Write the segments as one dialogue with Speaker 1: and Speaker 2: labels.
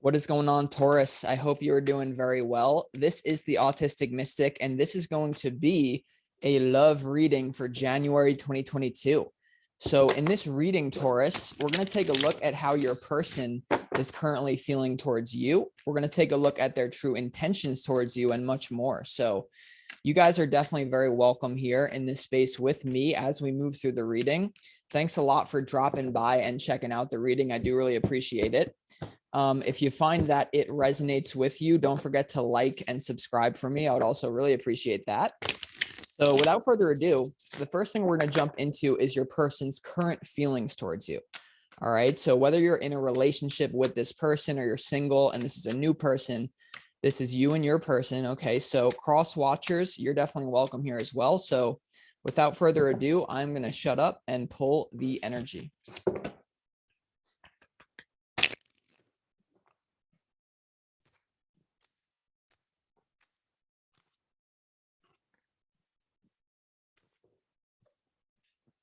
Speaker 1: What is going on, Taurus? I hope you are doing very well. This is the Autistic Mystic, and this is going to be a love reading for January 2022. So in this reading, Taurus, we're going to take a look at how your person is currently feeling towards you. We're going to take a look at their true intentions towards you and much more. So you guys are definitely very welcome here in this space with me as we move through the reading. Thanks a lot for dropping by and checking out the reading. I do really appreciate it. If you find that it resonates with you, don't forget to like and subscribe for me. I would also really appreciate that. So without further ado, the first thing we're going to jump into is your person's current feelings towards you. All right. So whether you're in a relationship with this person or you're single and this is a new person, this is you and your person. Okay. So cross watchers, you're definitely welcome here as well. So without further ado, I'm going to shut up and pull the energy.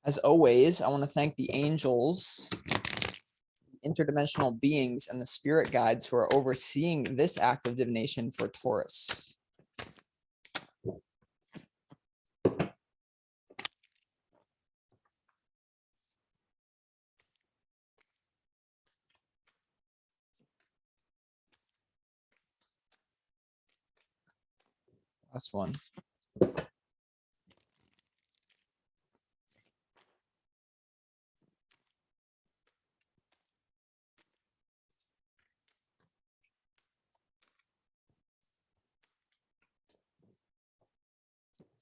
Speaker 1: As always, I want to thank the angels, interdimensional beings, and the spirit guides who are overseeing this act of divination for Taurus. Last one.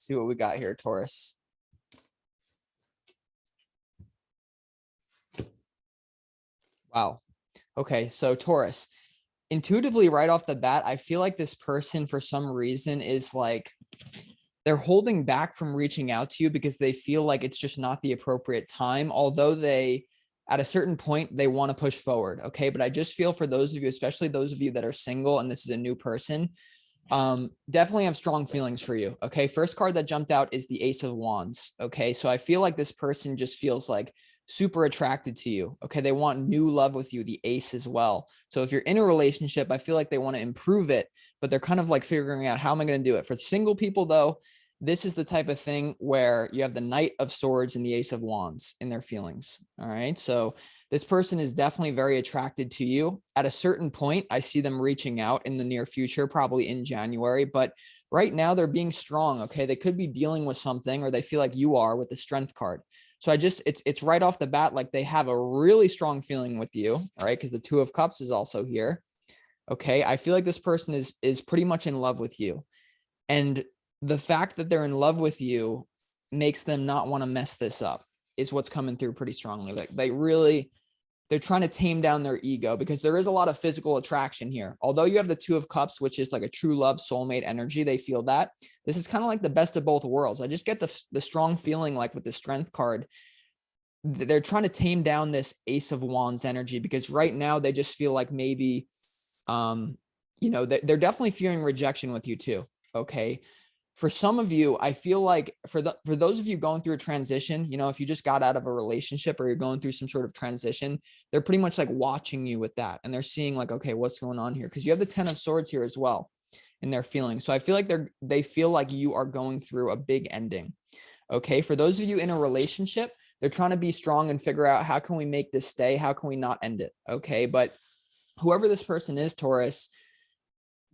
Speaker 1: See what we got here, Taurus. Wow. Okay, so Taurus, intuitively right off the bat, I feel like this person for some reason is like they're holding back from reaching out to you because they feel like it's just not the appropriate time, although they at a certain point they want to push forward. Okay, but I just feel for those of you, especially those of you that are single and this is a new person, definitely have strong feelings for you. Okay, first card that jumped out is the Ace of Wands. Okay, so I feel like this person just feels like super attracted to you. Okay, they want new love with you, the Ace as well. So if you're in a relationship, I feel like they want to improve it, but they're kind of like figuring out how am I going to do it. For single people though, this is the type of thing where you have the Knight of Swords and the Ace of Wands in their feelings. All right, so this person is definitely very attracted to you. At a certain point, I see them reaching out in the near future, probably in January, but right now they're being strong. Okay, they could be dealing with something, or they feel like you are with the Strength card. So it's right off the bat, like they have a really strong feeling with you, all right? Because the Two of Cups is also here. Okay, I feel like this person is pretty much in love with you. And the fact that they're in love with you makes them not want to mess this up, is what's coming through pretty strongly. Like they're trying to tame down their ego because there is a lot of physical attraction here. Although you have the Two of Cups, which is like a true love soulmate energy, they feel that. This is kind of like the best of both worlds. I just get the strong feeling like with the Strength card, they're trying to tame down this Ace of Wands energy because right now they just feel like maybe, they're definitely fearing rejection with you too. Okay. For some of you, I feel like for those of you going through a transition, if you just got out of a relationship or you're going through some sort of transition, they're pretty much like watching you with that. And they're seeing like, okay, what's going on here? Because you have the 10 of Swords here as well in their feelings. So I feel like they feel like you are going through a big ending. Okay. For those of you in a relationship, they're trying to be strong and figure out how can we make this stay? How can we not end it? Okay. But whoever this person is, Taurus,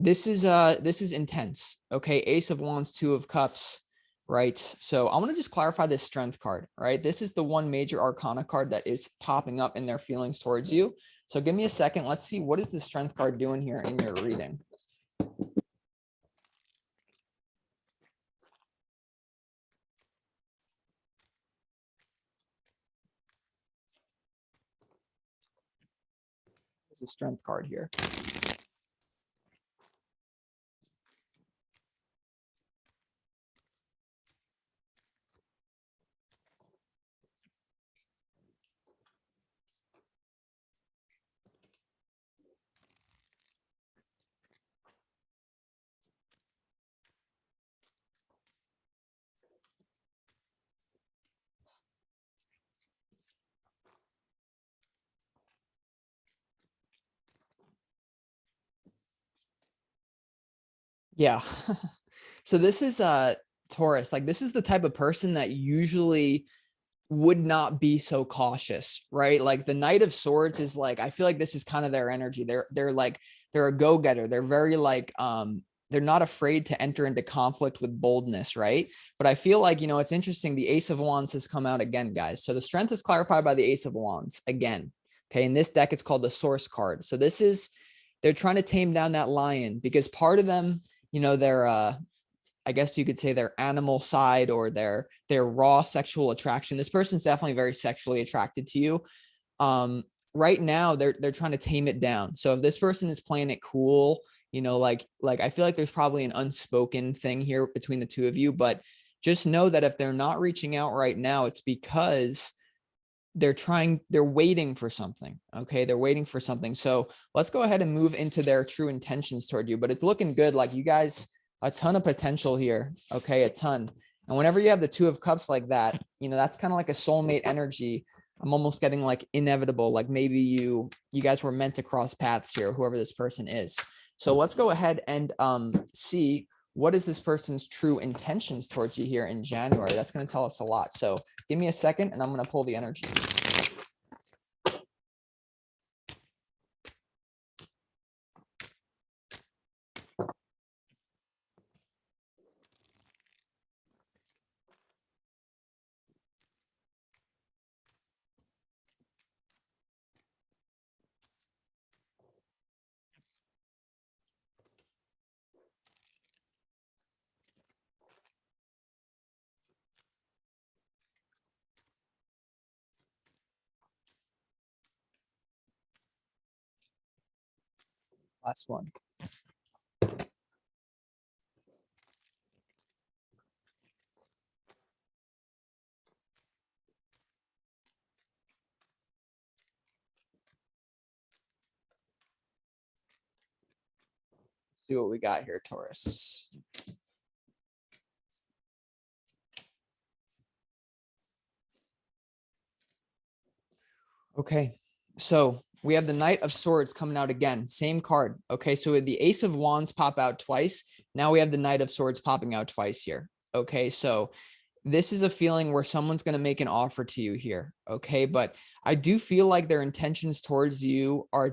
Speaker 1: this is intense. Okay, Ace of Wands, Two of Cups, right? So I want to just clarify this Strength card, right? This is the one major arcana card that is popping up in their feelings towards you. So give me a second. Let's see, what is the Strength card doing here in your reading? What's the Strength card here? Yeah. So this is Taurus. Like this is the type of person that usually would not be so cautious, right? Like the Knight of Swords is like, I feel like this is kind of their energy. They're like they're a go-getter. They're very like they're not afraid to enter into conflict with boldness, right? But I feel like, it's interesting. The Ace of Wands has come out again, guys. So the strength is clarified by the Ace of Wands again. Okay. In this deck, it's called the Source card. So this is they're trying to tame down that lion because part of them, they're I guess you could say their animal side or their raw sexual attraction. This person's definitely very sexually attracted to you. Right now they're trying to tame it down. So if this person is playing it cool, like I feel like there's probably an unspoken thing here between the two of you, but just know that if they're not reaching out right now, it's because they're waiting for something. Okay. They're waiting for something. So let's go ahead and move into their true intentions toward you, but it's looking good. Like you guys, a ton of potential here. Okay. A ton. And whenever you have the Two of Cups like that, that's kind of like a soulmate energy. I'm almost getting like inevitable. Like maybe you guys were meant to cross paths here, whoever this person is. So let's go ahead and see what is this person's true intentions towards you here in January. That's going to tell us a lot. So give me a second and I'm going to pull the energy. Last one. See what we got here, Taurus. Okay, so we have the Knight of Swords coming out again, same card. Okay, so the Ace of Wands pop out twice. Now we have the Knight of Swords popping out twice here. Okay, so this is a feeling where someone's going to make an offer to you here. Okay, but I do feel like their intentions towards you are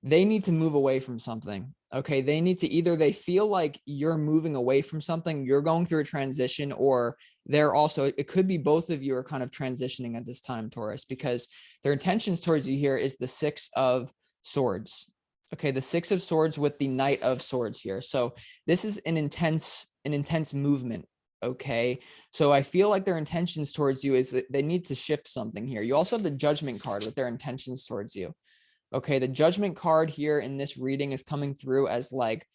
Speaker 1: they need to move away from something. Okay, they need to either they feel like you're moving away from something, you're going through a transition, or they're also, it could be both of you are kind of transitioning at this time, Taurus, because their intentions towards you here is the Six of Swords. Okay, the Six of Swords with the Knight of Swords here. So this is an intense movement. Okay, so I feel like their intentions towards you is that they need to shift something here. You also have the Judgment card with their intentions towards you. Okay, the Judgment card here in this reading is coming through as like,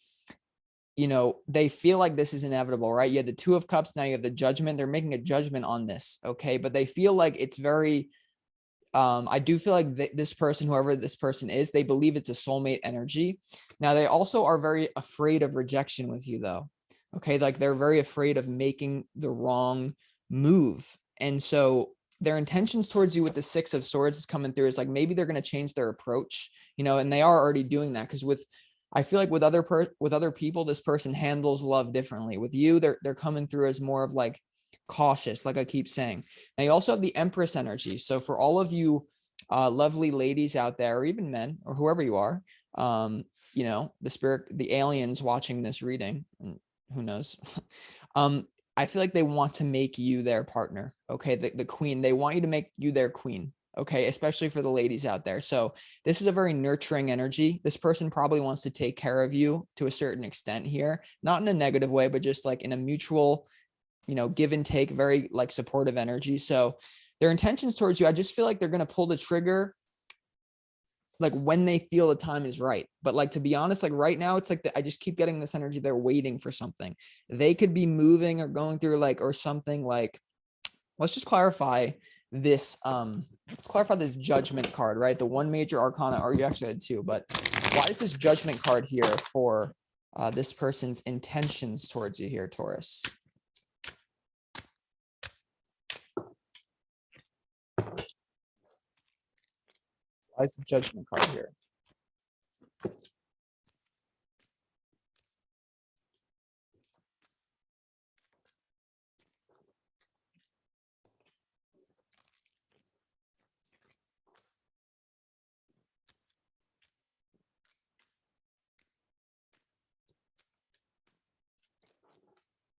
Speaker 1: they feel like this is inevitable, right? You had the Two of Cups, now you have the Judgment. They're making a judgment on this, okay? But they feel like it's very, I do feel like this person, whoever this person is, they believe it's a soulmate energy. Now, they also are very afraid of rejection with you, though. Okay, like they're very afraid of making the wrong move. And so their intentions towards you with the Six of Swords is coming through is like maybe they're going to change their approach, and they are already doing that because I feel like with other people, this person handles love differently. With you, they're coming through as more of like cautious, like I keep saying. And you also have the Empress energy. So for all of you lovely ladies out there, or even men, or whoever you are, the aliens watching this reading, who knows? I feel like they want to make you their partner. Okay. The queen, they want you to make you their queen. Okay. Especially for the ladies out there. So this is a very nurturing energy. This person probably wants to take care of you to a certain extent here, not in a negative way, but just like in a mutual, give and take, very like supportive energy. So their intentions towards you, I just feel like they're going to pull the trigger like when they feel the time is right. But like, to be honest, like right now, it's like I just keep getting this energy. They're waiting for something. They could be moving or going through like, or something like, let's just clarify this. Let's clarify this Judgment card, right? The one major arcana, or you actually had two, but why is this Judgment card here for this person's intentions towards you here, Taurus? Why is the Judgment card here?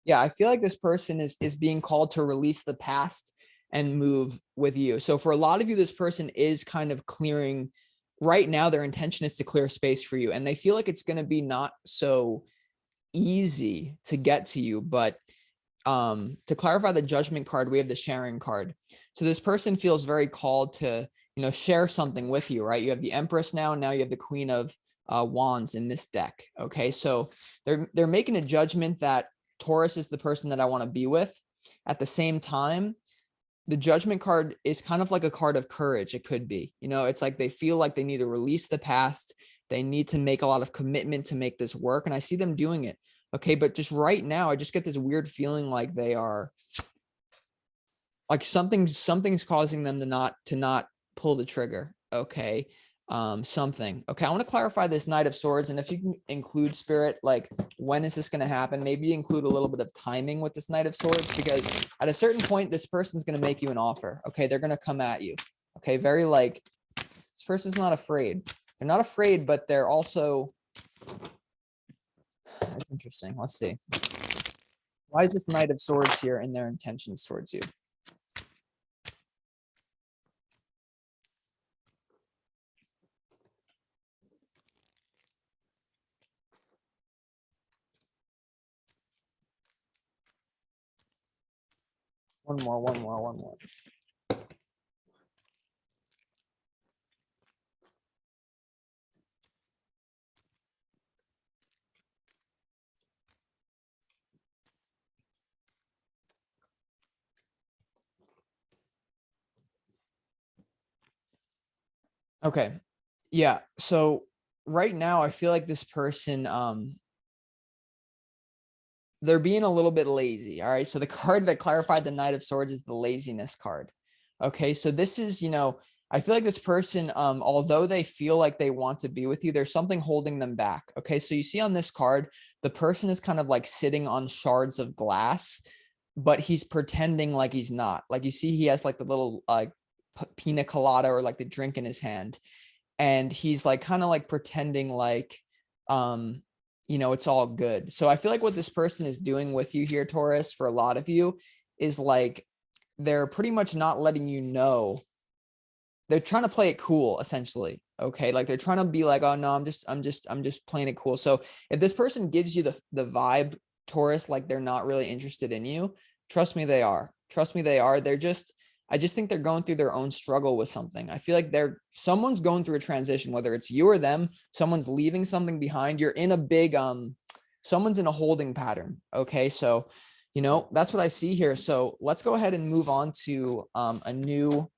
Speaker 1: Yeah, I feel like this person is being called to release the past and move with you. So for a lot of you, this person is kind of clearing right now. Their intention is to clear space for you, and they feel like it's going to be not so easy to get to you. But to clarify the judgment card, we have the sharing card. So this person feels very called to, share something with you, right? You have the Empress now you have the Queen of Wands in this deck. Okay, so they're making a judgment that Taurus is the person that I want to be with. At the same time, the judgment card is kind of like a card of courage. It could be, it's like they feel like they need to release the past. They need to make a lot of commitment to make this work. And I see them doing it. Okay. But just right now, I just get this weird feeling like they are like something's causing them to not pull the trigger. Okay. Something. Okay. I want to clarify this Knight of Swords. And if you can include Spirit, like when is this going to happen? Maybe include a little bit of timing with this Knight of Swords, because at a certain point, this person's going to make you an offer. Okay. They're going to come at you. Okay. Very like, this person's not afraid. They're not afraid, but they're also, that's interesting. Let's see. Why is this Knight of Swords here in their intentions towards you? One more. Okay. Yeah. So right now I feel like this person, they're being a little bit lazy. All right. So the card that clarified the Knight of Swords is the laziness card. Okay. So this is, I feel like this person, although they feel like they want to be with you, there's something holding them back. Okay. So you see on this card, the person is kind of like sitting on shards of glass, but he's pretending like he's not. Like you see, he has like the little pina colada or like the drink in his hand. And he's like kind of like pretending like it's all good. So I feel like what this person is doing with you here, Taurus, for a lot of you is like they're pretty much not letting you know. They're trying to play it cool, essentially. Okay. Like they're trying to be like, oh no, I'm just playing it cool. So if this person gives you the vibe, Taurus, like they're not really interested in you, trust me, they are. Trust me, they are. I just think they're going through their own struggle with something. I feel like someone's going through a transition, whether it's you or them, someone's leaving something behind. You're in a big, someone's in a holding pattern. Okay. So, that's what I see here. So let's go ahead and move on to a new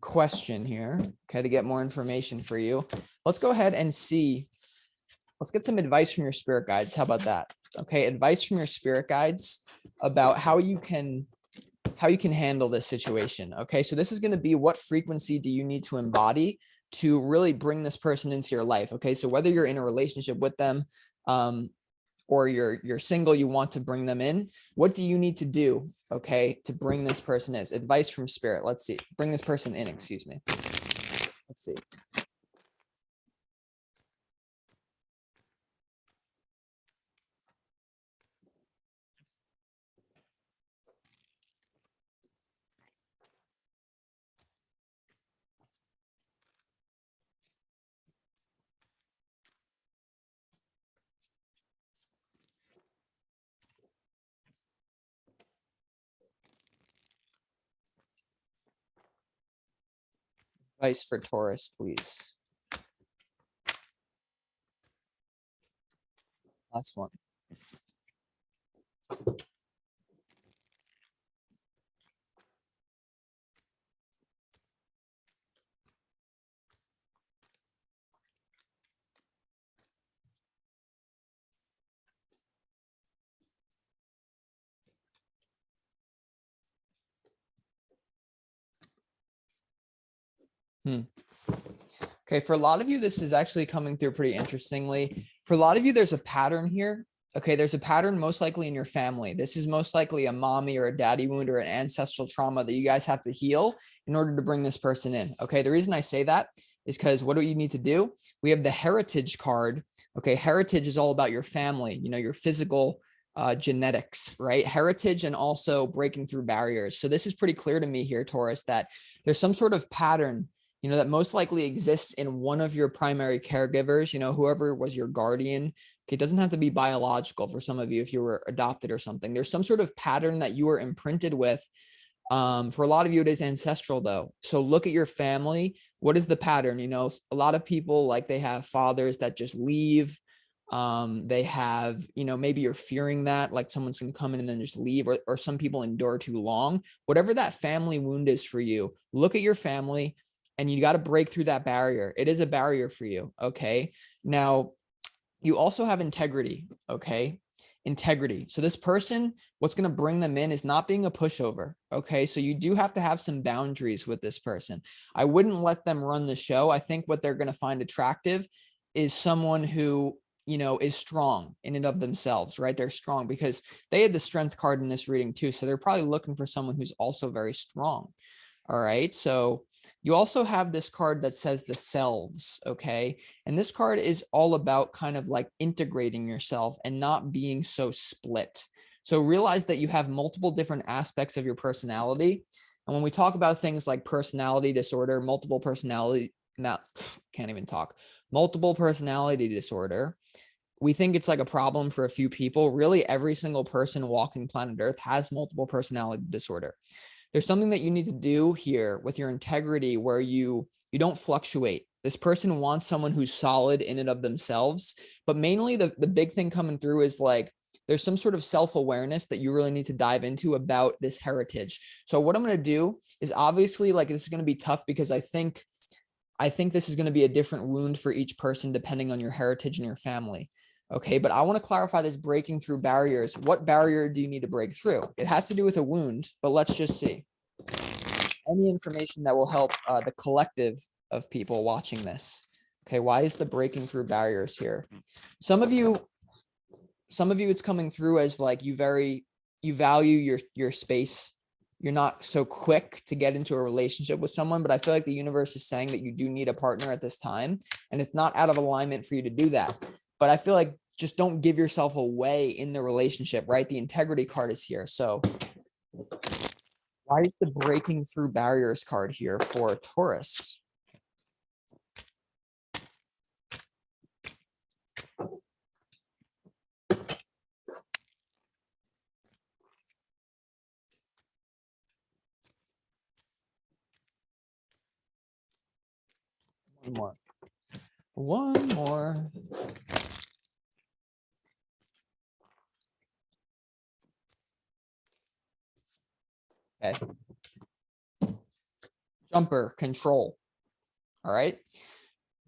Speaker 1: question here. Okay. To get more information for you. Let's go ahead and see. Let's get some advice from your spirit guides. How about that? Okay. Advice from your spirit guides about how you can handle this situation. Okay. So this is going to be, what frequency do you need to embody to really bring this person into your life? Okay. So whether you're in a relationship with them, or you're single, you want to bring them in, what do you need to do, okay, to bring this person in? Advice from Spirit. Let's see. Bring this person in, excuse me. Let's see. Advice for Taurus, please. Last one. Okay, for a lot of you, this is actually coming through pretty interestingly. For a lot of you, there's a pattern here. Okay, there's a pattern most likely in your family. This is most likely a mommy or a daddy wound or an ancestral trauma that you guys have to heal in order to bring this person in. Okay, the reason I say that is because what do you need to do? We have the heritage card. Okay, heritage is all about your family, your physical genetics, right? Heritage and also breaking through barriers. So this is pretty clear to me here, Taurus, that there's some sort of pattern, that most likely exists in one of your primary caregivers, whoever was your guardian. Okay, it doesn't have to be biological for some of you if you were adopted or something. There's some sort of pattern that you were imprinted with. For a lot of you, it is ancestral though. So look at your family. What is the pattern? A lot of people, like, they have fathers that just leave. They have, maybe you're fearing that, like someone's going to come in and then just leave, or some people endure too long. Whatever that family wound is for you, look at your family and you got to break through that barrier. It is a barrier for you. Okay. Now, you also have integrity. Okay. Integrity. So this person, what's going to bring them in is not being a pushover. Okay. So you do have to have some boundaries with this person. I wouldn't let them run the show. I think what they're going to find attractive is someone who, is strong in and of themselves, right? They're strong because they had the strength card in this reading too. So they're probably looking for someone who's also very strong. All right. So you also have this card that says the selves. Okay. And this card is all about kind of like integrating yourself and not being so split. So realize that you have multiple different aspects of your personality. And when we talk about things like personality disorder, multiple personality disorder, we think it's like a problem for a few people. Really, every single person walking planet Earth has multiple personality disorder. There's something that you need to do here with your integrity where you don't fluctuate. This person wants someone who's solid in and of themselves, but mainly the big thing coming through is like there's some sort of self-awareness that you really need to dive into about this heritage. So what I'm going to do is, obviously, like, this is going to be tough because I think this is going to be a different wound for each person depending on your heritage and your family. Okay, but I want to clarify this breaking through barriers. What barrier do you need to break through? It has to do with a wound, but let's just see. Any information that will help the collective of people watching this. Okay, why is the breaking through barriers here? Some of you, it's coming through as like you value your space. You're not so quick to get into a relationship with someone, but I feel like the universe is saying that you do need a partner at this time, and it's not out of alignment for you to do that. But I feel like just don't give yourself away in the relationship, right? The integrity card is here. So why is the breaking through barriers card here for Taurus? One more. Okay. Jumper, control. All right.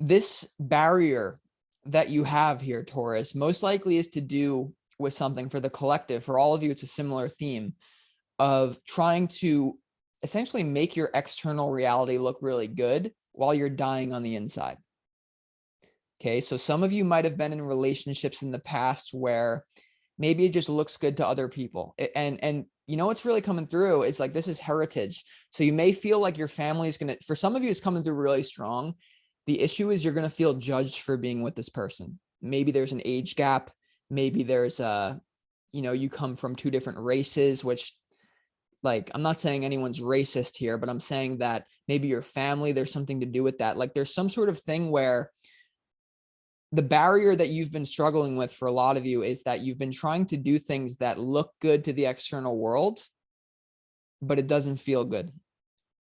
Speaker 1: This barrier that you have here, Taurus, most likely is to do with something for the collective. For all of you, it's a similar theme of trying to essentially make your external reality look really good while you're dying on the inside. Okay, so some of you might have been in relationships in the past where maybe it just looks good to other people. And what's really coming through is like, this is heritage. So you may feel like your family is going to, for some of you, it's coming through really strong. The issue is you're going to feel judged for being with this person. Maybe there's an age gap. Maybe there's you come from two different races, which, like, I'm not saying anyone's racist here, but I'm saying that maybe your family, there's something to do with that. Like, there's some sort of thing where the barrier that you've been struggling with for a lot of you is that you've been trying to do things that look good to the external world, but it doesn't feel good.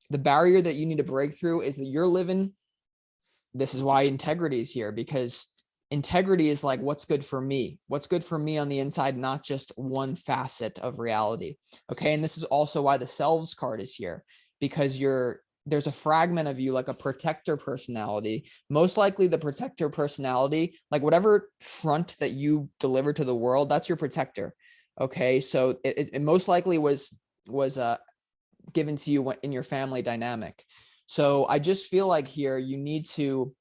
Speaker 1: The barrier that you need to break through is that you're living. This is why integrity is here, because integrity is like, what's good for me on the inside, not just one facet of reality. Okay. And this is also why the selves card is here, because there's a fragment of you, like a protector personality. Most likely the protector personality, like whatever front that you deliver to the world, that's your protector. Okay. So it most likely was given to you in your family dynamic. So I just feel like here you need to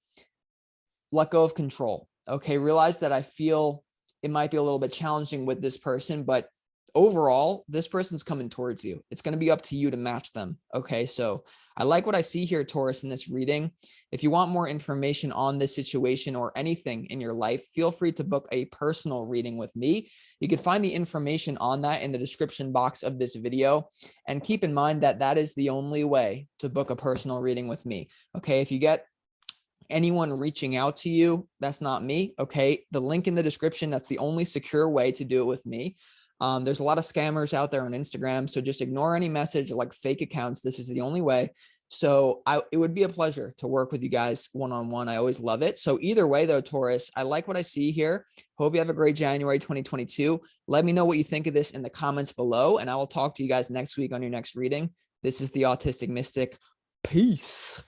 Speaker 1: let go of control. Okay. Realize that I feel it might be a little bit challenging with this person, but overall, this person's coming towards you. It's going to be up to you to match them. Okay. So I like what I see here, Taurus, in this reading. If you want more information on this situation or anything in your life, feel free to book a personal reading with me. You can find the information on that in the description box of this video. And keep in mind that that is the only way to book a personal reading with me. Okay. If you get anyone reaching out to you, that's not me. Okay. The link in the description, that's the only secure way to do it with me. There's a lot of scammers out there on Instagram. So just ignore any message like fake accounts. This is the only way. So it would be a pleasure to work with you guys one-on-one. I always love it. So either way though, Taurus, I like what I see here. Hope you have a great January 2022. Let me know what you think of this in the comments below, and I will talk to you guys next week on your next reading. This is the Autistic Mystic. Peace.